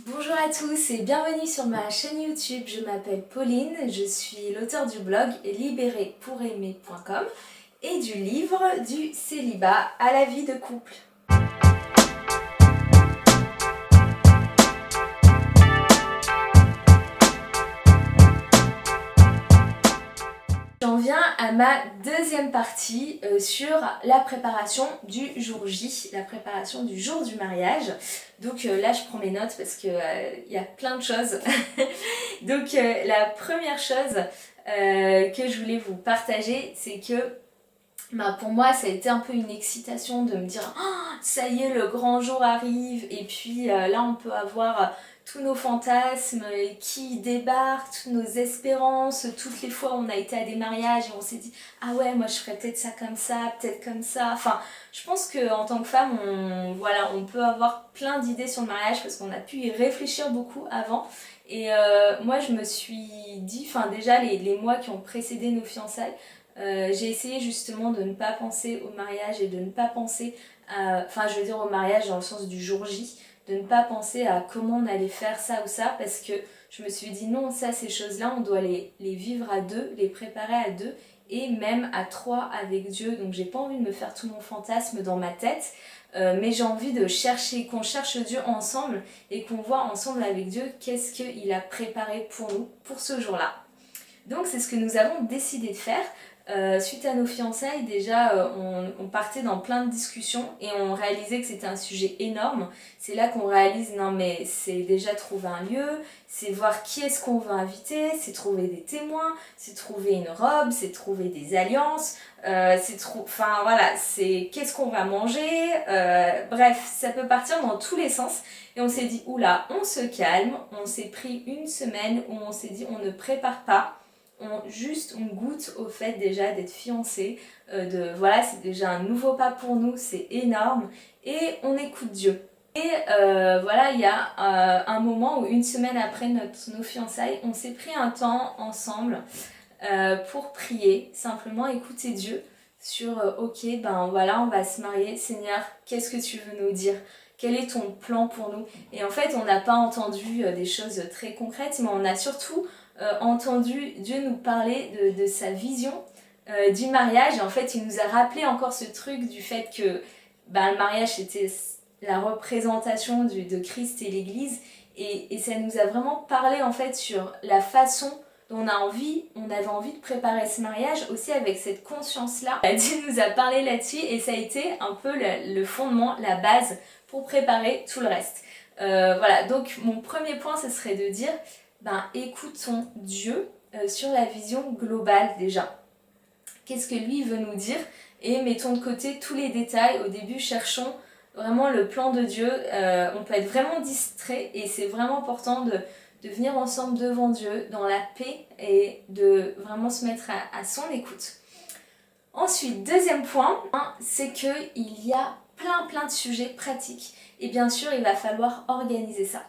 Bonjour à tous et bienvenue sur ma chaîne YouTube. Je m'appelle Pauline, je suis l'auteure du blog libérépouraimer.com et du livre du célibat à la vie de couple. J'en viens à ma deuxième partie sur la préparation du jour J, la préparation du jour du mariage. Donc là je prends mes notes parce que y a plein de choses. Donc la première chose que je voulais vous partager, c'est que pour moi ça a été un peu une excitation de me dire oh, ça y est, le grand jour arrive et puis là on peut avoir tous nos fantasmes qui débarquent, toutes nos espérances, toutes les fois où on a été à des mariages et on s'est dit ah ouais, moi je ferais peut-être ça comme ça, peut-être comme ça. Enfin, je pense qu'en tant que femme, on peut avoir plein d'idées sur le mariage parce qu'on a pu y réfléchir beaucoup avant. Et moi je me suis dit, enfin déjà les mois qui ont précédé nos fiançailles, j'ai essayé justement de ne pas penser au mariage et de ne pas penser enfin je veux dire au mariage dans le sens du jour J, de ne pas penser à comment on allait faire ça ou ça, parce que je me suis dit non, ça, ces choses-là, on doit les vivre à deux, les préparer à deux, et même à trois avec Dieu. Donc j'ai pas envie de me faire tout mon fantasme dans ma tête, mais j'ai envie de chercher, qu'on cherche Dieu ensemble, et qu'on voit ensemble avec Dieu qu'est-ce qu'il a préparé pour nous, pour ce jour-là. Donc c'est ce que nous avons décidé de faire. Suite à nos fiançailles, déjà on partait dans plein de discussions et on réalisait que c'était un sujet énorme. C'est là qu'on réalise, non mais c'est déjà trouver un lieu, c'est voir qui est-ce qu'on veut inviter, c'est trouver des témoins, c'est trouver une robe, c'est trouver des alliances, enfin voilà, c'est qu'est-ce qu'on va manger, bref, ça peut partir dans tous les sens. Et on s'est dit, oula, on se calme, on s'est pris une semaine où on s'est dit, on ne prépare pas. On goûte au fait déjà d'être fiancés, voilà, c'est déjà un nouveau pas pour nous, c'est énorme, et on écoute Dieu. Et voilà, il y a un moment où une semaine après nos fiançailles, on s'est pris un temps ensemble pour prier, simplement écouter Dieu sur ok, ben voilà, on va se marier, Seigneur, qu'est-ce que tu veux nous dire ? Quel est ton plan pour nous ? Et en fait, on n'a pas entendu des choses très concrètes, mais on a surtout entendu Dieu nous parler de sa vision du mariage. Et en fait, il nous a rappelé encore ce truc du fait que le mariage c'était la représentation de Christ et l'Église. Et ça nous a vraiment parlé en fait sur la façon dont on avait envie de préparer ce mariage aussi avec cette conscience-là. Dieu nous a parlé là-dessus et ça a été un peu le fondement, la base pour préparer tout le reste. Voilà, donc mon premier point, ce serait de dire, écoutons Dieu sur la vision globale déjà. Qu'est-ce que lui veut nous dire ? Et mettons de côté tous les détails. Au début, cherchons vraiment le plan de Dieu. On peut être vraiment distrait et c'est vraiment important de venir ensemble devant Dieu dans la paix et de vraiment se mettre à son écoute. Ensuite, deuxième point, c'est qu'il y a plein de sujets pratiques et bien sûr il va falloir organiser ça.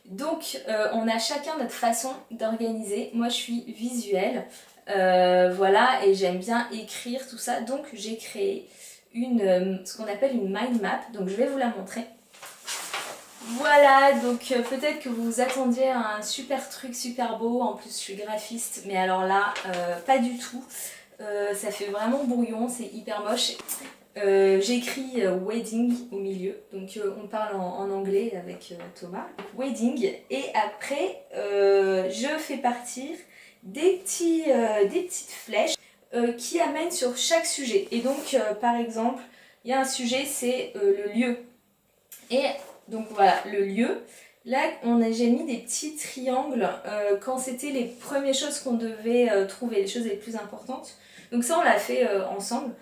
Donc on a chacun notre façon d'organiser. Moi je suis visuelle, voilà, et j'aime bien écrire tout ça, donc j'ai créé ce qu'on appelle une mind map, donc je vais vous la montrer. Voilà, donc peut-être que vous vous attendiez à un super truc super beau, en plus je suis graphiste, mais alors là, pas du tout. Ça fait vraiment brouillon, c'est hyper moche. J'ai écrit wedding au milieu, donc on parle en anglais avec Thomas. Wedding, et après je fais partir des petites flèches qui amènent sur chaque sujet. Et donc par exemple, il y a un sujet, c'est le lieu. Et donc voilà, le lieu. Là, j'ai mis des petits triangles quand c'était les premières choses qu'on devait trouver, les choses les plus importantes. Donc ça, on l'a fait ensemble.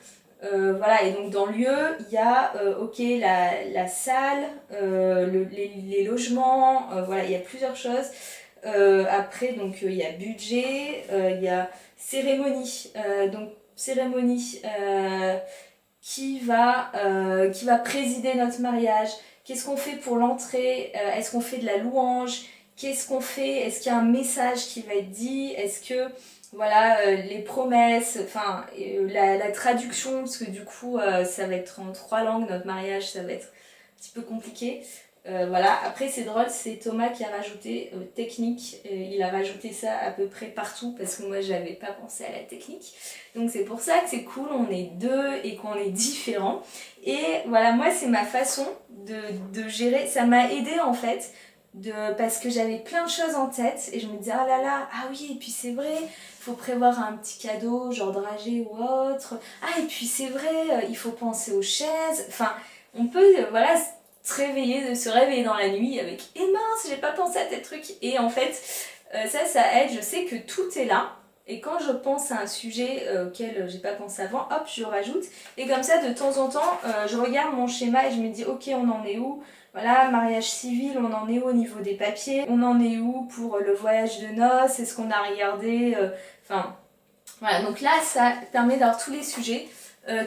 Voilà, et donc dans le lieu, il y a la salle, les logements, voilà, il y a plusieurs choses. Après, donc il y a budget, il y a cérémonie. Donc cérémonie qui va présider notre mariage. Qu'est-ce qu'on fait pour l'entrée ? Est-ce qu'on fait de la louange ? Qu'est-ce qu'on fait ? Est-ce qu'il y a un message qui va être dit ? Est-ce que, voilà, les promesses, enfin, la traduction, parce que du coup, ça va être en 3 langues, notre mariage, ça va être un petit peu compliqué. Voilà, après c'est drôle, c'est Thomas qui a rajouté technique, il a rajouté ça à peu près partout parce que moi j'avais pas pensé à la technique. Donc c'est pour ça que c'est cool, on est deux et qu'on est différents. Et voilà, moi c'est ma façon de gérer, ça m'a aidé en fait. Parce que j'avais plein de choses en tête et je me disais ah là là, ah oui, et puis c'est vrai, il faut prévoir un petit cadeau, genre dragée ou autre. Ah, et puis c'est vrai, il faut penser aux chaises. Enfin, on peut, voilà, se réveiller dans la nuit avec eh mince, j'ai pas pensé à tel truc. Et en fait, ça aide, je sais que tout est là. Et quand je pense à un sujet auquel j'ai pas pensé avant, hop, je rajoute. Et comme ça, de temps en temps, je regarde mon schéma et je me dis ok, on en est où? Voilà, mariage civil, on en est où au niveau des papiers? On en est où pour le voyage de noces? Est-ce qu'on a regardé enfin, voilà, donc là, ça permet d'avoir tous les sujets.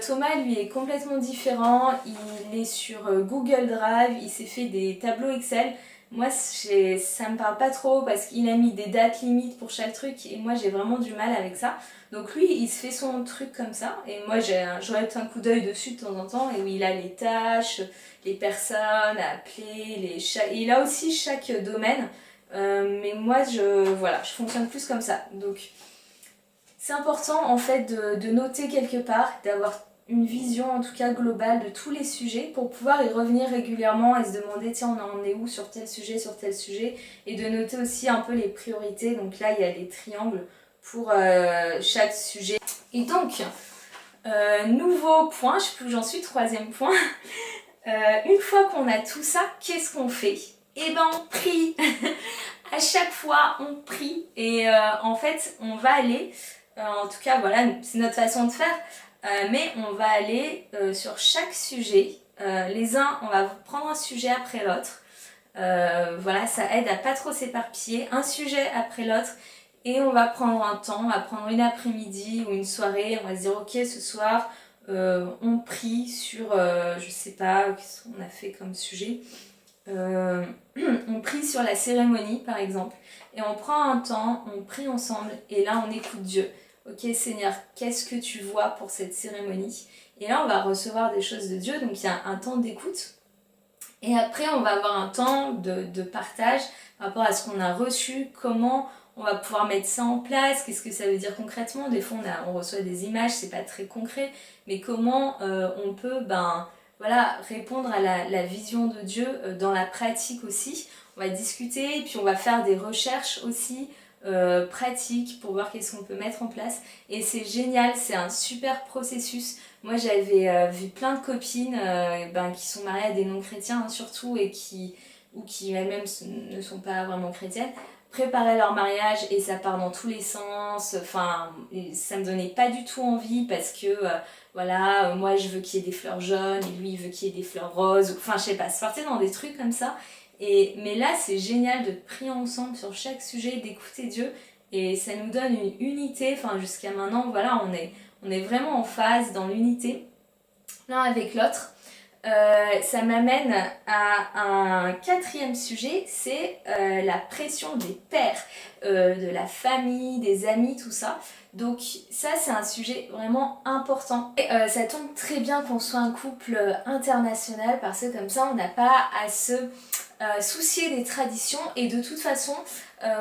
Thomas, lui, est complètement différent. Il est sur Google Drive, il s'est fait des tableaux Excel. Moi, ça me parle pas trop parce qu'il a mis des dates limites pour chaque truc et moi, j'ai vraiment du mal avec ça. Donc lui, il se fait son truc comme ça et moi, je jette un coup d'œil dessus de temps en temps et où il a les tâches, les personnes à appeler, et il a aussi chaque domaine. Mais moi, voilà, je fonctionne plus comme ça. Donc, c'est important en fait de noter quelque part, d'avoir une vision en tout cas globale de tous les sujets pour pouvoir y revenir régulièrement et se demander tiens on en est où sur tel sujet et de noter aussi un peu les priorités. Donc là il y a les triangles pour chaque sujet. Et donc, nouveau point, je sais plus où j'en suis, troisième point. Une fois qu'on a tout ça, qu'est-ce qu'on fait? Eh ben on prie. À chaque fois on prie et en fait on va aller en tout cas, voilà, c'est notre façon de faire. Mais on va aller sur chaque sujet. Les uns, on va prendre un sujet après l'autre. Voilà, ça aide à pas trop s'éparpiller. Un sujet après l'autre. Et on va prendre un temps, on va prendre une après-midi ou une soirée. On va se dire, ok, ce soir, on prie sur, je sais pas, qu'est-ce qu'on a fait comme sujet. On prie sur la cérémonie, par exemple. Et on prend un temps, on prie ensemble. Et là, on écoute Dieu. Ok Seigneur, qu'est-ce que tu vois pour cette cérémonie? Et là on va recevoir des choses de Dieu, donc il y a un temps d'écoute. Et après on va avoir un temps de partage par rapport à ce qu'on a reçu, comment on va pouvoir mettre ça en place, qu'est-ce que ça veut dire concrètement. Des fois on reçoit des images, c'est pas très concret, mais comment on peut voilà, répondre à la vision de Dieu dans la pratique aussi. On va discuter, puis on va faire des recherches aussi, pratique pour voir qu'est-ce qu'on peut mettre en place et c'est génial, c'est un super processus. Moi j'avais vu plein de copines qui sont mariées à des non-chrétiens hein, surtout et ou qui elles-mêmes ne sont pas vraiment chrétiennes préparer leur mariage et ça part dans tous les sens, enfin ça me donnait pas du tout envie parce que voilà, moi je veux qu'il y ait des fleurs jaunes et lui il veut qu'il y ait des fleurs roses, enfin je sais pas, se partir dans des trucs comme ça. Mais là, c'est génial de prier ensemble sur chaque sujet, d'écouter Dieu. Et ça nous donne une unité. Enfin, jusqu'à maintenant, voilà, on est vraiment en phase dans l'unité l'un avec l'autre. Ça m'amène à un quatrième sujet, c'est la pression des pères, de la famille, des amis, tout ça. Donc ça c'est un sujet vraiment important. Et ça tombe très bien qu'on soit un couple international parce que comme ça on n'a pas à se soucier des traditions et de toute façon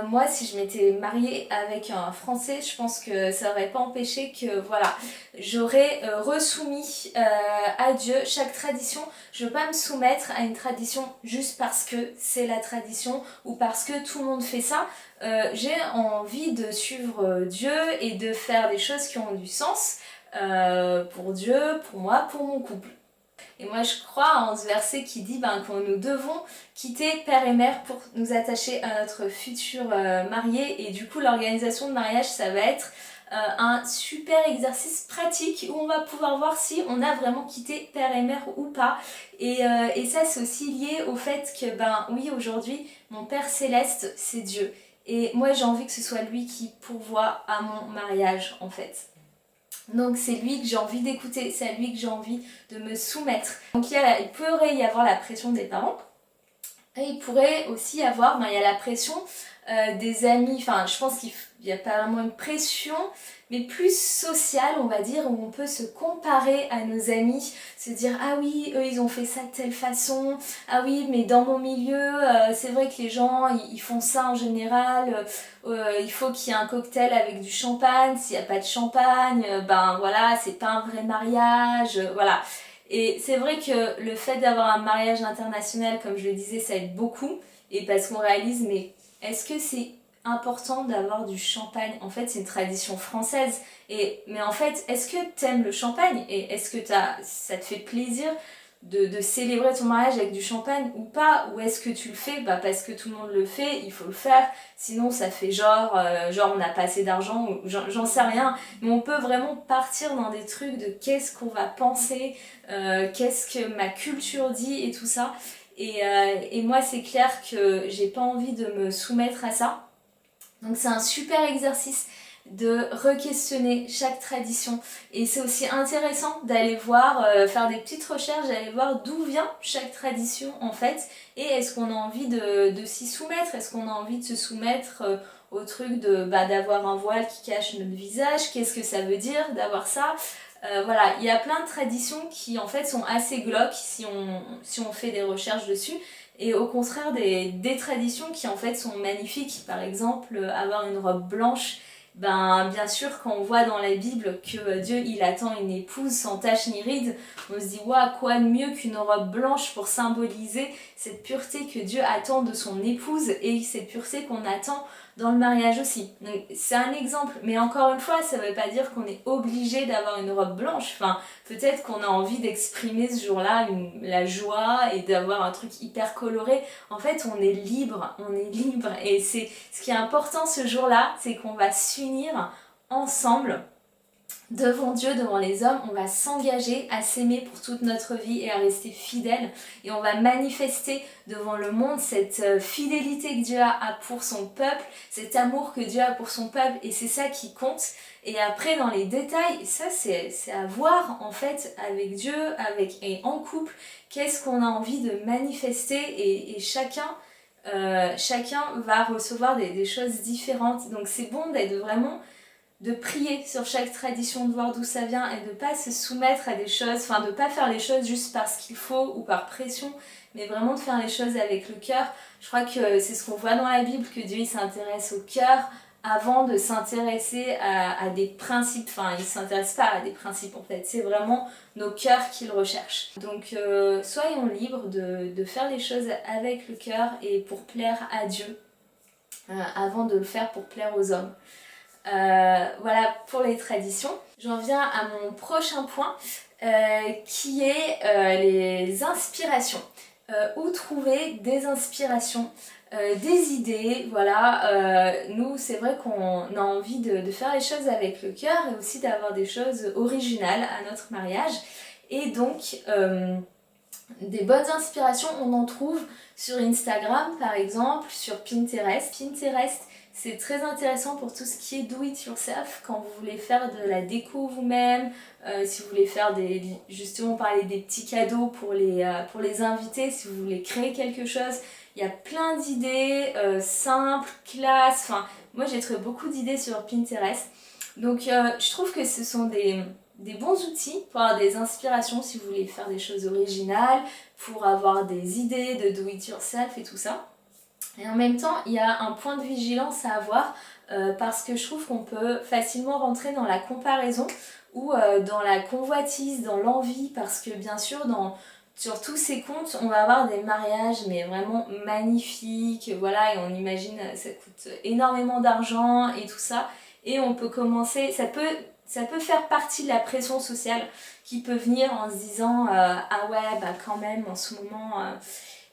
moi si je m'étais mariée avec un Français je pense que ça n'aurait pas empêché que voilà j'aurais resoumis à Dieu chaque tradition. Je ne veux pas me soumettre à une tradition juste parce que c'est la tradition ou parce que tout le monde fait ça. J'ai envie de suivre Dieu et de faire des choses qui ont du sens pour Dieu, pour moi, pour mon couple. Et moi je crois en ce verset qui dit que nous devons quitter père et mère pour nous attacher à notre futur marié et du coup l'organisation de mariage ça va être un super exercice pratique où on va pouvoir voir si on a vraiment quitté père et mère ou pas et ça c'est aussi lié au fait que oui aujourd'hui mon père céleste c'est Dieu et moi j'ai envie que ce soit lui qui pourvoit à mon mariage en fait. Donc c'est lui que j'ai envie d'écouter, c'est à lui que j'ai envie de me soumettre. Donc il pourrait y avoir la pression des parents et il pourrait aussi y avoir, il y a la pression des amis, enfin je pense qu'il n'y a pas vraiment une pression, mais plus sociale on va dire, où on peut se comparer à nos amis, se dire ah oui eux ils ont fait ça de telle façon, ah oui mais dans mon milieu c'est vrai que les gens ils font ça en général, il faut qu'il y ait un cocktail avec du champagne, s'il n'y a pas de champagne, ben voilà c'est pas un vrai mariage, voilà. Et c'est vrai que le fait d'avoir un mariage international, comme je le disais, ça aide beaucoup, et parce qu'on réalise mais est-ce que c'est important d'avoir du champagne? En fait, c'est une tradition française. Mais en fait, est-ce que t'aimes le champagne? Et est-ce que ça te fait plaisir de célébrer ton mariage avec du champagne ou pas? Ou est-ce que tu le fais parce que tout le monde le fait, il faut le faire. Sinon, ça fait genre on n'a pas assez d'argent, ou j'en sais rien. Mais on peut vraiment partir dans des trucs de qu'est-ce qu'on va penser, qu'est-ce que ma culture dit et tout ça. Et moi, c'est clair que j'ai pas envie de me soumettre à ça. Donc c'est un super exercice de re-questionner chaque tradition. Et c'est aussi intéressant d'aller voir, faire des petites recherches, d'aller voir d'où vient chaque tradition en fait. Et est-ce qu'on a envie de s'y soumettre? Est-ce qu'on a envie de se soumettre au truc d'avoir un voile qui cache notre visage? Qu'est-ce que ça veut dire d'avoir ça? Voilà, il y a plein de traditions qui en fait sont assez glauques si on fait des recherches dessus. Et au contraire des traditions qui en fait sont magnifiques. Par exemple, avoir une robe blanche, ben bien sûr quand on voit dans la Bible que Dieu il attend une épouse sans tache ni ride, on se dit waouh, quoi de mieux qu'une robe blanche pour symboliser cette pureté que Dieu attend de son épouse et cette pureté qu'on attend dans le mariage aussi. Donc c'est un exemple, mais encore une fois ça veut pas dire qu'on est obligé d'avoir une robe blanche. Enfin, peut-être qu'on a envie d'exprimer ce jour-là la joie et d'avoir un truc hyper coloré. En fait, on est libre. Et c'est ce qui est important ce jour-là, c'est qu'on va s'unir ensemble devant Dieu, devant les hommes, on va s'engager à s'aimer pour toute notre vie et à rester fidèle. Et on va manifester devant le monde cette fidélité que Dieu a pour son peuple, cet amour que Dieu a pour son peuple, et c'est ça qui compte. Et après, dans les détails, ça c'est à voir en fait avec Dieu, et en couple, qu'est-ce qu'on a envie de manifester, et chacun va recevoir des choses différentes. Donc c'est bon d'être vraiment de prier sur chaque tradition, de voir d'où ça vient et de pas se soumettre à des choses, enfin de pas faire les choses juste parce qu'il faut ou par pression, mais vraiment de faire les choses avec le cœur. Je crois que c'est ce qu'on voit dans la Bible, que Dieu il s'intéresse au cœur avant de s'intéresser à des principes. Enfin, il ne s'intéresse pas à des principes en fait, c'est vraiment nos cœurs qu'il recherche. Donc soyons libres de faire les choses avec le cœur et pour plaire à Dieu, avant de le faire pour plaire aux hommes. Voilà pour les traditions. J'en viens à mon prochain point qui est les inspirations. Où trouver des inspirations, des idées, voilà. Nous c'est vrai qu'on a envie de faire les choses avec le cœur et aussi d'avoir des choses originales à notre mariage. Et donc des bonnes inspirations on en trouve sur Instagram par exemple, sur Pinterest. Pinterest c'est très intéressant pour tout ce qui est do it yourself, quand vous voulez faire de la déco vous-même, si vous voulez faire justement parler des petits cadeaux pour les invités, si vous voulez créer quelque chose. Il y a plein d'idées simples, classe, enfin moi j'ai trouvé beaucoup d'idées sur Pinterest. Donc je trouve que ce sont des bons outils pour avoir des inspirations si vous voulez faire des choses originales, pour avoir des idées de do it yourself et tout ça. Et en même temps, il y a un point de vigilance à avoir parce que je trouve qu'on peut facilement rentrer dans la comparaison ou dans la convoitise, dans l'envie, parce que bien sûr, sur tous ces comptes, on va avoir des mariages mais vraiment magnifiques, voilà, et on imagine ça coûte énormément d'argent et tout ça. Et on peut commencer, ça peut faire partie de la pression sociale qui peut venir en se disant ah ouais, bah quand même, en ce moment...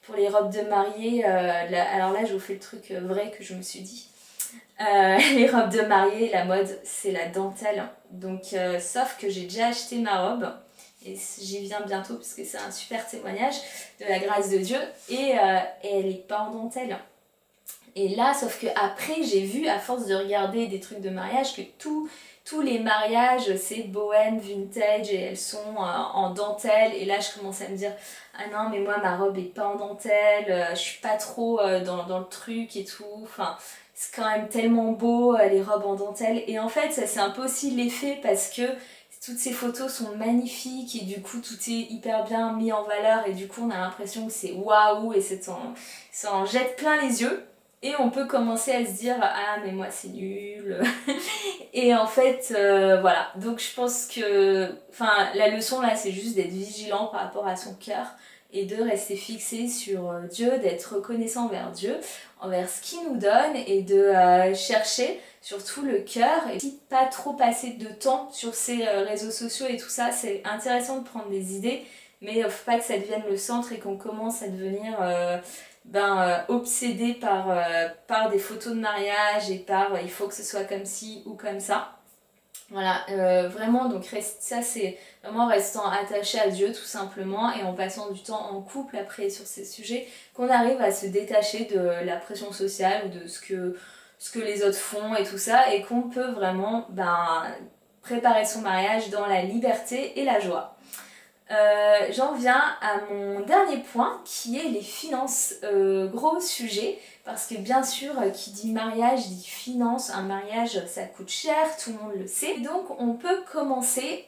pour les robes de mariée, alors là je vous fais le truc vrai que je me suis dit. Les robes de mariée, la mode c'est la dentelle. Donc sauf que j'ai déjà acheté ma robe et j'y viens bientôt parce que c'est un super témoignage de la grâce de Dieu et elle est pas en dentelle. Et là, sauf que après, j'ai vu, à force de regarder des trucs de mariage, que tous les mariages, c'est bohème, vintage, et elles sont en dentelle. Et là, je commence à me dire, ah non, mais moi, ma robe est pas en dentelle, je suis pas trop dans le truc et tout. Enfin, c'est quand même tellement beau, les robes en dentelle. Et en fait, ça, c'est un peu aussi l'effet parce que toutes ces photos sont magnifiques et du coup, tout est hyper bien mis en valeur. Et du coup, on a l'impression que c'est waouh et ça en jette plein les yeux. Et on peut commencer à se dire ah mais moi c'est nul. Et en fait voilà, donc je pense que enfin la leçon là c'est juste d'être vigilant par rapport à son cœur et de rester fixé sur Dieu, d'être reconnaissant envers Dieu, envers ce qu'il nous donne et de chercher surtout le cœur et pas trop passer de temps sur ces réseaux sociaux et tout ça. C'est intéressant de prendre des idées mais faut pas que ça devienne le centre et qu'on commence à devenir obsédé par des photos de mariage et par il faut que ce soit comme ci ou comme ça. Voilà, vraiment, donc ça c'est vraiment en restant attaché à Dieu tout simplement et en passant du temps en couple après sur ces sujets qu'on arrive à se détacher de la pression sociale ou de ce que les autres font et tout ça et qu'on peut vraiment préparer son mariage dans la liberté et la joie. J'en viens à mon dernier point qui est les finances, gros sujet parce que bien sûr qui dit mariage dit finance, un mariage ça coûte cher, tout le monde le sait donc on peut commencer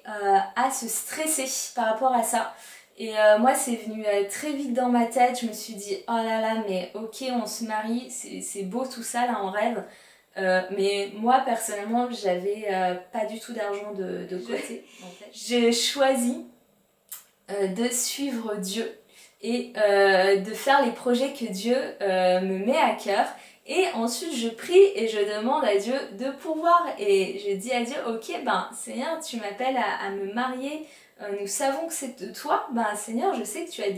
à se stresser par rapport à ça et moi c'est venu très vite dans ma tête, je me suis dit oh là là mais ok on se marie, c'est beau tout ça là on rêve mais moi personnellement j'avais pas du tout d'argent de côté en fait. J'ai choisi de suivre Dieu et de faire les projets que Dieu me met à cœur et ensuite je prie et je demande à Dieu de pourvoir et je dis à Dieu ok Seigneur tu m'appelles à me marier, nous savons que c'est de toi, Seigneur je sais que tu as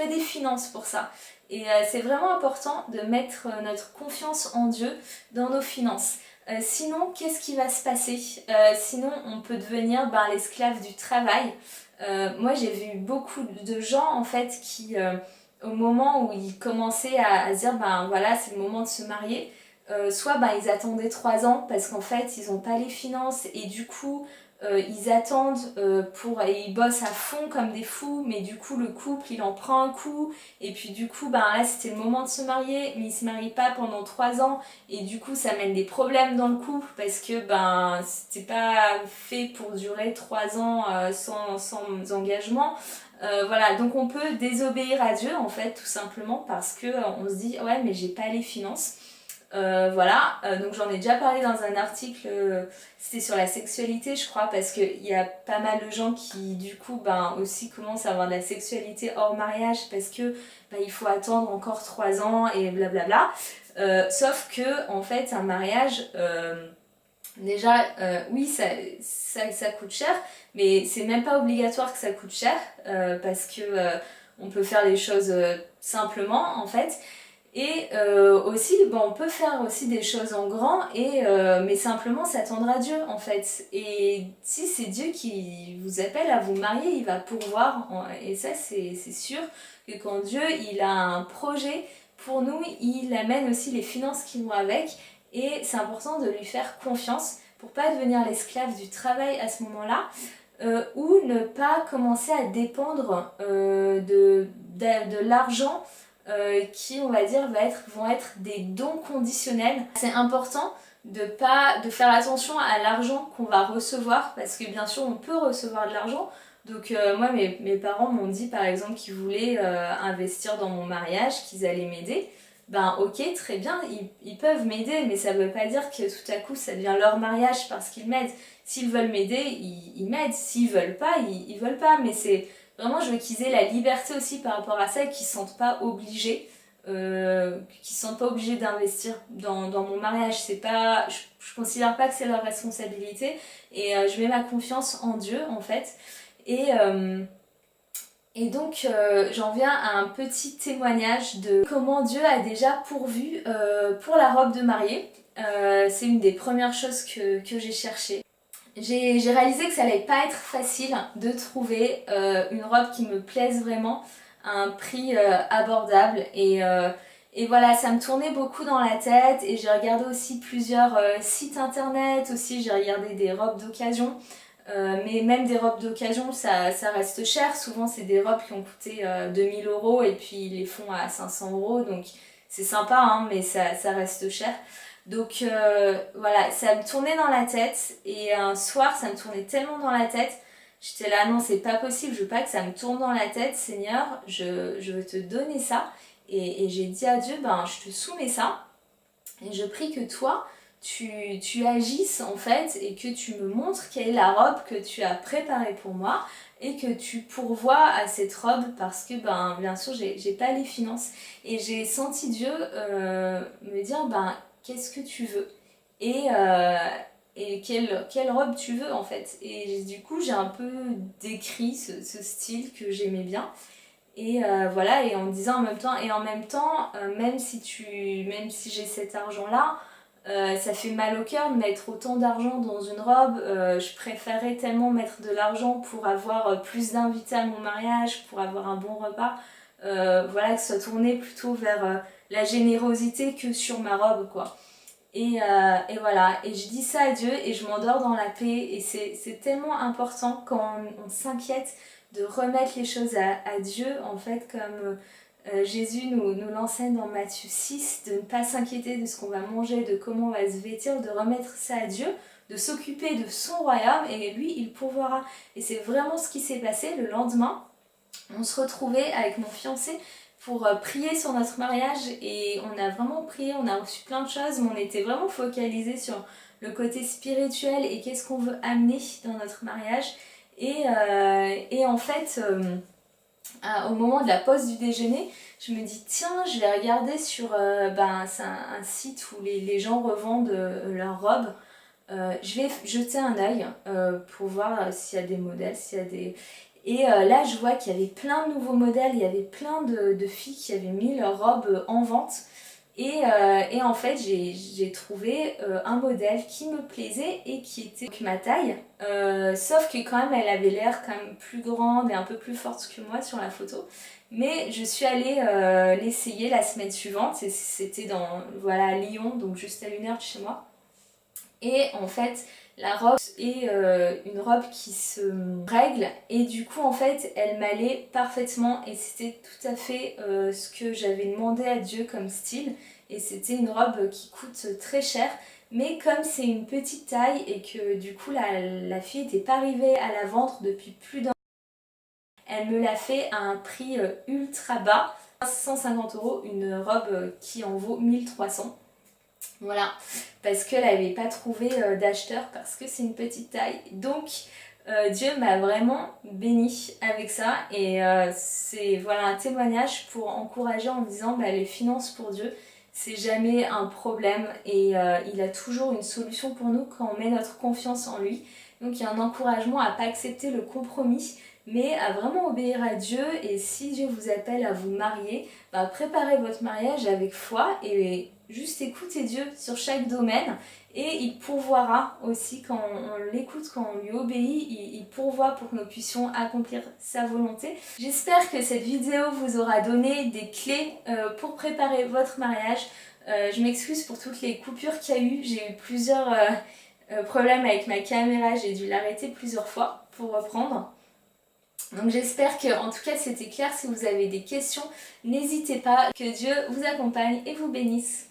des finances pour ça et c'est vraiment important de mettre notre confiance en Dieu dans nos finances. Sinon qu'est-ce qui va se passer? Sinon on peut devenir l'esclave du travail. Moi j'ai vu beaucoup de gens en fait qui au moment où ils commençaient à se dire voilà c'est le moment de se marier soit ils attendaient 3 ans parce qu'en fait ils n'ont pas les finances et du coup ils attendent et ils bossent à fond comme des fous mais du coup le couple il en prend un coup et puis du coup là c'était le moment de se marier mais ils se marient pas pendant 3 ans et du coup ça mène des problèmes dans le couple parce que c'était pas fait pour durer 3 ans sans engagement. Voilà, donc on peut désobéir à Dieu en fait tout simplement parce que on se dit ouais mais j'ai pas les finances. Voilà, donc j'en ai déjà parlé dans un article, c'était sur la sexualité je crois parce qu'il y a pas mal de gens qui du coup aussi commencent à avoir de la sexualité hors mariage parce que il faut attendre encore 3 ans et blablabla. Sauf que en fait un mariage, déjà oui ça coûte cher mais c'est même pas obligatoire que ça coûte cher parce que on peut faire les choses simplement en fait. Et aussi, on peut faire aussi des choses en grand, mais simplement s'attendre à Dieu en fait. Et si c'est Dieu qui vous appelle à vous marier, il va pourvoir. Et ça, c'est sûr que quand Dieu il a un projet pour nous, il amène aussi les finances qui vont avec. Et c'est important de lui faire confiance pour pas devenir l'esclave du travail à ce moment-là. Ou ne pas commencer à dépendre de l'argent qui on va dire vont être des dons conditionnels. C'est important de faire attention à l'argent qu'on va recevoir parce que bien sûr on peut recevoir de l'argent. Donc moi mes parents m'ont dit par exemple qu'ils voulaient investir dans mon mariage, qu'ils allaient m'aider. Ok très bien, ils peuvent m'aider mais ça veut pas dire que tout à coup ça devient leur mariage parce qu'ils m'aident. S'ils veulent m'aider, ils m'aident, s'ils veulent pas, ils veulent pas mais c'est vraiment, je veux qu'ils aient la liberté aussi par rapport à ça et qu'ils ne se sentent pas obligés, d'investir dans mon mariage. C'est pas, je considère pas que c'est leur responsabilité et je mets ma confiance en Dieu en fait. Et donc j'en viens à un petit témoignage de comment Dieu a déjà pourvu pour la robe de mariée. C'est une des premières choses que j'ai cherchées. J'ai réalisé que ça allait pas être facile de trouver une robe qui me plaise vraiment à un prix abordable et Et voilà, ça me tournait beaucoup dans la tête et j'ai regardé aussi plusieurs sites internet, aussi j'ai regardé des robes d'occasion. Mais même des robes d'occasion, ça reste cher. Souvent, c'est des robes qui ont coûté 2000 € et puis ils les font à 500 €. Donc, c'est sympa, hein, mais ça reste cher. Donc, voilà, ça me tournait dans la tête. Et un soir, ça me tournait tellement dans la tête. J'étais là, non, c'est pas possible. Je veux pas que ça me tourne dans la tête, Seigneur. Je veux te donner ça. Et j'ai dit à Dieu, ben, je te soumets ça. Et je prie que toi, tu agisses en fait et que tu me montres quelle est la robe que tu as préparée pour moi et que tu pourvois à cette robe parce que ben bien sûr j'ai pas les finances et j'ai senti Dieu me dire ben qu'est-ce que tu veux et quelle robe tu veux en fait et du coup j'ai un peu décrit ce style que j'aimais bien et voilà, et en me disant en même temps, même si j'ai cet argent-là, ça fait mal au cœur de mettre autant d'argent dans une robe. Je préférais tellement mettre de l'argent pour avoir plus d'invités à mon mariage, pour avoir un bon repas. Voilà, que ce soit tourné plutôt vers la générosité que sur ma robe, quoi. Et voilà, et je dis ça à Dieu et je m'endors dans la paix et c'est tellement important quand on s'inquiète de remettre les choses à Dieu, en fait, comme Jésus nous l'enseigne dans Matthieu 6, de ne pas s'inquiéter de ce qu'on va manger, de comment on va se vêtir, de remettre ça à Dieu, de s'occuper de son royaume et lui, il pourvoira. Et c'est vraiment ce qui s'est passé le lendemain. On se retrouvait avec mon fiancé pour prier sur notre mariage et on a vraiment prié, on a reçu plein de choses, mais on était vraiment focalisé sur le côté spirituel et qu'est-ce qu'on veut amener dans notre mariage. Et en fait, au moment de la pause du déjeuner, je me dis tiens, je vais regarder sur c'est un site où les gens revendent leurs robes. Je vais jeter un œil pour voir s'il y a des modèles, s'il y a des... Et là, je vois qu'il y avait plein de nouveaux modèles, il y avait plein de filles qui avaient mis leurs robes en vente. Et en fait, j'ai trouvé un modèle qui me plaisait et qui était ma taille. Sauf que quand même, elle avait l'air quand même plus grande et un peu plus forte que moi sur la photo. Mais je suis allée l'essayer la semaine suivante. Et c'était dans voilà, Lyon, donc juste à 1 heure de chez moi. Et en fait, la robe est une robe qui se règle et du coup en fait elle m'allait parfaitement et c'était tout à fait ce que j'avais demandé à Dieu comme style et c'était une robe qui coûte très cher mais comme c'est une petite taille et que du coup la fille n'était pas arrivée à la vendre depuis plus d'un an, elle me l'a fait à un prix ultra bas, 150 €, une robe qui en vaut 1300. Voilà, parce qu'elle n'avait pas trouvé d'acheteur parce que c'est une petite taille. Donc Dieu m'a vraiment bénie avec ça et c'est voilà, un témoignage pour encourager en me disant bah, les finances pour Dieu, c'est jamais un problème et il a toujours une solution pour nous quand on met notre confiance en lui. Donc il y a un encouragement à ne pas accepter le compromis mais à vraiment obéir à Dieu et si Dieu vous appelle à vous marier, bah, préparez votre mariage avec foi et juste écoutez Dieu sur chaque domaine et il pourvoira aussi quand on l'écoute, quand on lui obéit, il pourvoit pour que nous puissions accomplir sa volonté. J'espère que cette vidéo vous aura donné des clés pour préparer votre mariage. Je m'excuse pour toutes les coupures qu'il y a eu, j'ai eu plusieurs problèmes avec ma caméra, j'ai dû l'arrêter plusieurs fois pour reprendre. Donc j'espère que en tout cas c'était clair. Si vous avez des questions, n'hésitez pas. Que Dieu vous accompagne et vous bénisse.